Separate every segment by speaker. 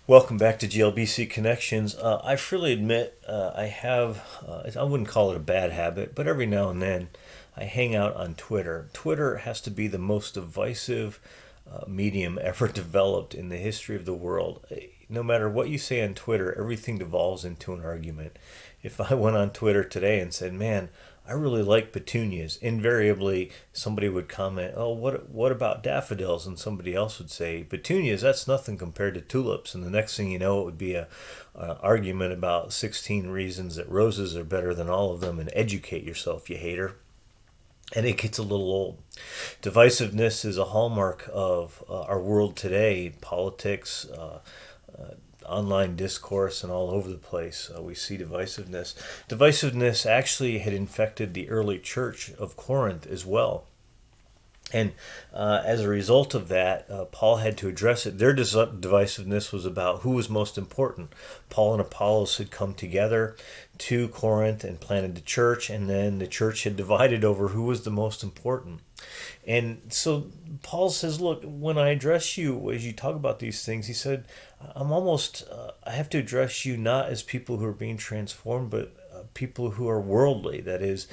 Speaker 1: Welcome back to GLBC Connections. I freely admit I have, I wouldn't call it a bad habit, but every now and then I hang out on Twitter. Twitter has to be the most divisive medium ever developed in the history of the world. No matter what you say on Twitter, everything devolves into an argument. If I went on Twitter today and said, "Man, I really like petunias," invariably somebody would comment, "Oh, what about daffodils?" And somebody else would say, "Petunias, that's nothing compared to tulips." And the next thing you know, it would be a argument about 16 reasons that roses are better than all of them, and educate yourself, you hater. And it gets a little old. Divisiveness is a hallmark of our world today. Politics, online discourse, and all over the place. We see divisiveness. Divisiveness actually had infected the early church of Corinth as well. And as a result of that, Paul had to address it. Their divisiveness was about who was most important. Paul and Apollos had come together to Corinth and planted the church, and then the church had divided over who was the most important. And so Paul says, "Look, when I address you, as you talk about these things," he said, I have to address you not as people who are being transformed, but people who are worldly. That is,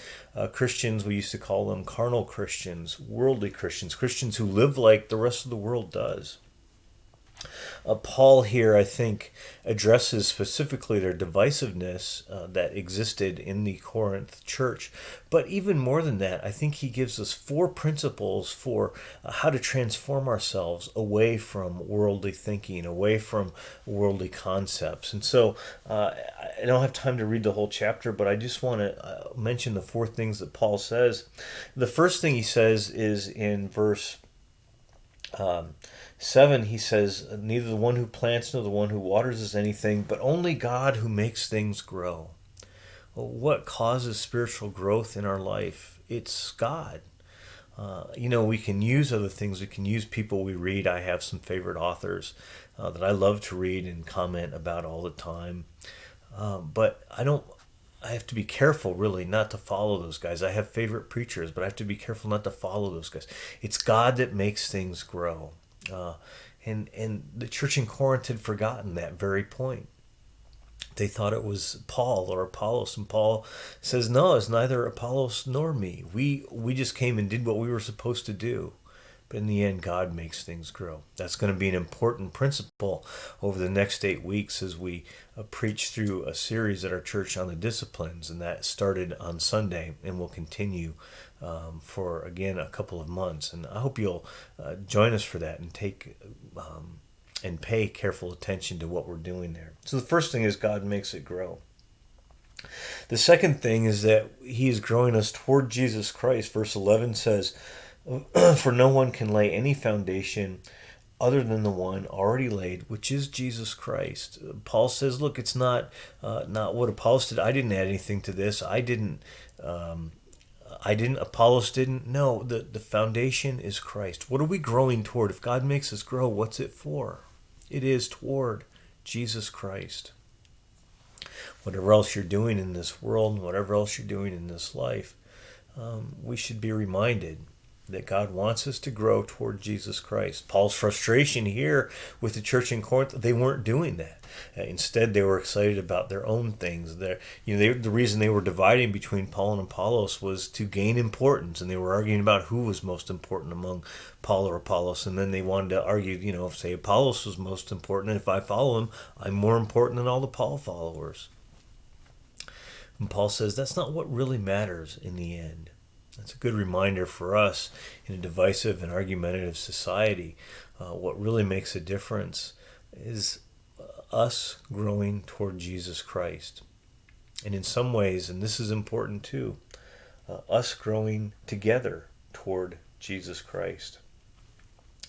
Speaker 1: Christians, we used to call them carnal Christians, worldly Christians, Christians who live like the rest of the world does. Paul here, I think, addresses specifically their divisiveness that existed in the Corinth church. But even more than that, I think he gives us four principles for how to transform ourselves away from worldly thinking, away from worldly concepts. And so I don't have time to read the whole chapter, but I just want to mention the four things that Paul says. The first thing he says is in verse 7. He says, "Neither the one who plants nor the one who waters is anything, but only God who makes things grow." Well, what causes spiritual growth in our life? It's God. We can use other things. We can use people we read. I have some favorite authors that I love to read and comment about all the time. But I don't. I have to be careful, really, not to follow those guys. I have favorite preachers, but I have to be careful not to follow those guys. It's God that makes things grow. And the church in Corinth had forgotten that very point. They thought it was Paul or Apollos, and Paul says, "No, it's neither Apollos nor me. We just came and did what we were supposed to do." But in the end, God makes things grow. That's going to be an important principle over the next 8 weeks as we preach through a series at our church on the disciplines. And that started on Sunday and will continue for, again, a couple of months. And I hope you'll join us for that and and pay careful attention to what we're doing there. So the first thing is God makes it grow. The second thing is that he is growing us toward Jesus Christ. Verse 11 says, "For no one can lay any foundation other than the one already laid, which is Jesus Christ." Paul says, "Look, it's not what Apollos did. I didn't add anything to this. I didn't. Apollos didn't. No, the foundation is Christ. What are we growing toward? If God makes us grow, what's it for? It is toward Jesus Christ. Whatever else you're doing in this world, whatever else you're doing in this life, we should be reminded that God wants us to grow toward Jesus Christ. Paul's frustration here with the church in Corinth, they weren't doing that. Instead, they were excited about their own things. The reason they were dividing between Paul and Apollos was to gain importance, and they were arguing about who was most important among Paul or Apollos. And then they wanted to argue, if, say, Apollos was most important, and if I follow him, I'm more important than all the Paul followers. And Paul says that's not what really matters in the end. That's a good reminder for us in a divisive and argumentative society. What really makes a difference is us growing toward Jesus Christ. And in some ways, and this is important too, us growing together toward Jesus Christ.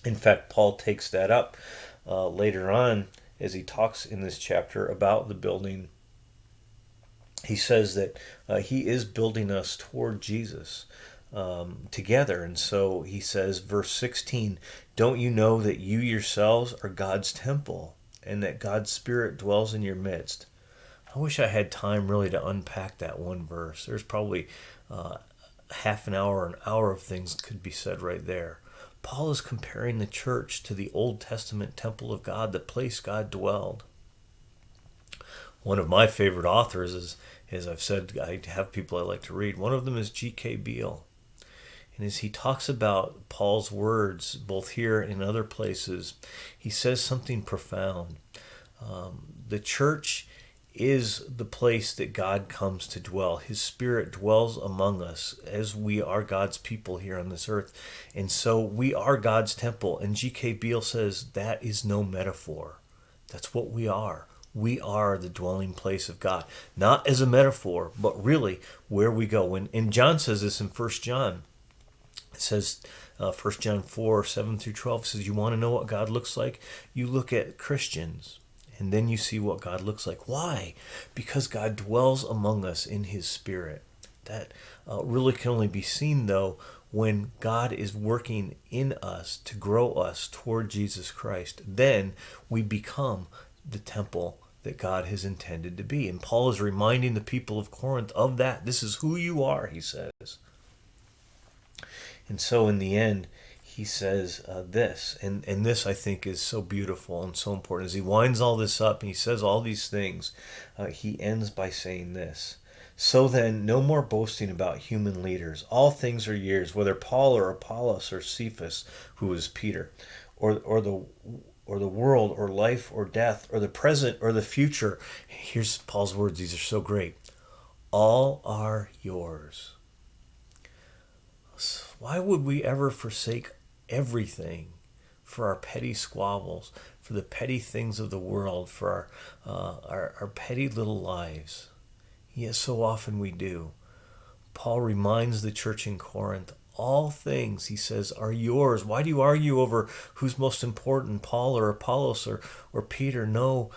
Speaker 1: In fact, Paul takes that up later on as he talks in this chapter about the building. He says that he is building us toward Jesus together. And so he says, verse 16, "Don't you know that you yourselves are God's temple and that God's Spirit dwells in your midst?" I wish I had time really to unpack that one verse. There's probably half an hour, an hour of things could be said right there. Paul is comparing the church to the Old Testament temple of God, the place God dwelled. One of my favorite authors is, as I've said, I have people I like to read. One of them is G.K. Beale. And as he talks about Paul's words, both here and in other places, he says something profound. The church is the place that God comes to dwell. His Spirit dwells among us as we are God's people here on this earth. And so we are God's temple. And G.K. Beale says that is no metaphor. That's what we are. We are the dwelling place of God. Not as a metaphor, but really where we go. And John says this in 1 John. It says, 1 John 4, 7 through 12, says, you want to know what God looks like? You look at Christians, and then you see what God looks like. Why? Because God dwells among us in His Spirit. That really can only be seen, though, when God is working in us to grow us toward Jesus Christ. Then we become the temple that God has intended to be. And Paul is reminding the people of Corinth of that. This is who you are, he says. And so in the end, he says this, and this I think is so beautiful and so important. As he winds all this up and he says all these things, he ends by saying this. So then, no more boasting about human leaders. All things are yours, whether Paul or Apollos or Cephas, who is Peter, or the world or life or death or the present or the future. Here's Paul's words. These are so great. All are yours. Why would we ever forsake everything for our petty squabbles, for the petty things of the world, for our petty little lives? Yes, so often we do. Paul reminds the church in Corinth, all things, he says, are yours. Why do you argue over who's most important, Paul or Apollos or Peter? No,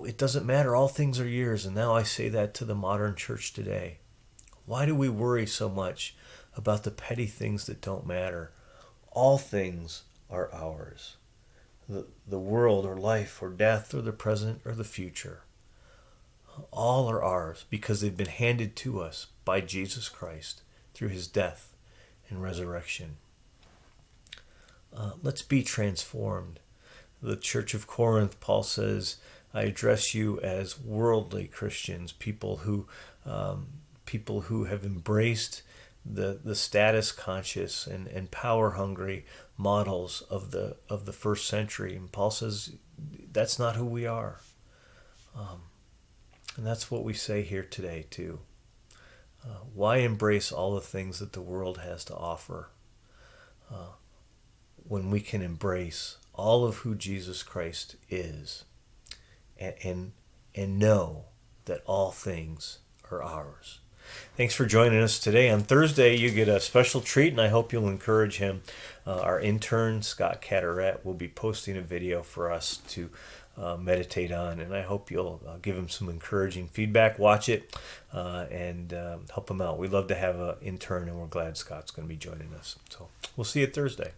Speaker 1: it doesn't matter. All things are yours. And now I say that to the modern church today. Why do we worry so much about the petty things that don't matter? All things are ours. The world or life or death or the present or the future. All are ours because they've been handed to us by Jesus Christ through His death and resurrection. Let's be transformed. The Church of Corinth, Paul says, I address you as worldly Christians, people who have embraced the status conscious and power hungry models of the first century. And Paul says that's not who we are. And that's what we say here today too. Why embrace all the things that the world has to offer when we can embrace all of who Jesus Christ is and know that all things are ours? Thanks for joining us today. On Thursday, you get a special treat, and I hope you'll encourage him. Our intern, Scott Catterett, will be posting a video for us to meditate on, and I hope you'll give him some encouraging feedback. Watch it and help him out. We'd love to have an intern, and we're glad Scott's going to be joining us. So we'll see you Thursday.